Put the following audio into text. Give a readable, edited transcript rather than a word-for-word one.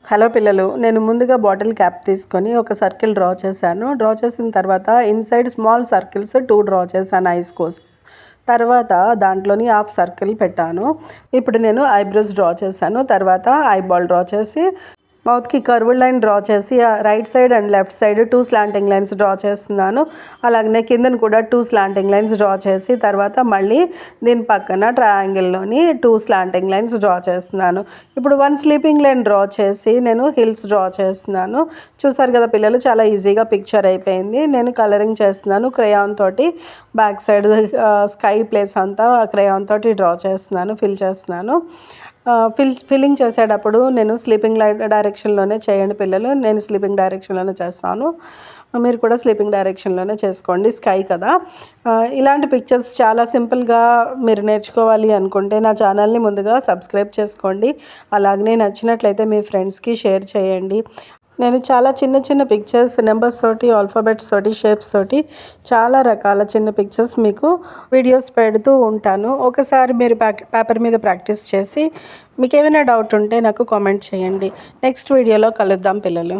Hello పిల్లలు, నేను ముందుగా బాటిల్ క్యాప్ తీసుకొని ఒక సర్కిల్ డ్రా చేశాను. డ్రా చేసిన తర్వాత ఇన్సైడ్ స్మాల్ సర్కిల్స్ 2 డ్రా చేశాను ఐస్ కోసం. తర్వాత దాంట్లోని హాఫ్ సర్కిల్ పెట్టాను. ఇప్పుడు నేను ఐబ్రోస్ డ్రా చేశాను. తర్వాత ఐబాల్ డ్రా చేసి మౌత్కి కర్వ్డ్ లైన్ డ్రా చేసి right side and left side 2 slanting lines draw చేస్తున్నాను. అలాగనే కిందను కూడా 2 స్లాంటింగ్ లైన్స్ డ్రా చేసి తర్వాత మళ్ళీ దీని పక్కన ట్రయాంగిల్లోని 2 స్లాంటింగ్ లైన్స్ డ్రా చేస్తున్నాను. ఇప్పుడు 1 స్లీపింగ్ లైన్ డ్రా చేసి నేను హిల్స్ డ్రా చేస్తున్నాను. చూసారు కదా పిల్లలు, చాలా ఈజీగా పిక్చర్ అయిపోయింది. నేను కలరింగ్ చేస్తున్నాను క్రేయాన్ తోటి. బ్యాక్ సైడ్ స్కై ప్లేస్ అంతా క్రేయాన్ తోటి డ్రా చేస్తున్నాను, ఫిల్ చేస్తున్నాను. ఫిల్లింగ్ చేసేటప్పుడు నేను స్లీపింగ్ డైరెక్షన్లోనే చేయండి పిల్లలు. నేను స్లీపింగ్ డైరెక్షన్లోనే చేస్తాను, మీరు కూడా స్లీపింగ్ డైరెక్షన్లోనే చేసుకోండి. స్కై కదా. ఇలాంటి పిక్చర్స్ చాలా సింపుల్గా మీరు నేర్చుకోవాలి అనుకుంటే నా ఛానల్ని ముందుగా సబ్స్క్రైబ్ చేసుకోండి. అలాగనే నచ్చినట్లయితే మీ ఫ్రెండ్స్కి షేర్ చేయండి. నేను చాలా చిన్న చిన్న పిక్చర్స్ నెంబర్స్ తోటి, ఆల్ఫాబెట్స్ తోటి, షేప్స్ తోటి చాలా రకాల చిన్న పిక్చర్స్ మీకు వీడియోస్ పెడుతూ ఉంటాను. ఒకసారి మీరు పేపర్ మీద ప్రాక్టీస్ చేసి మీకు ఏమైనా డౌట్ ఉంటే నాకు కామెంట్ చేయండి. నెక్స్ట్ వీడియోలో కలుద్దాం పిల్లలు.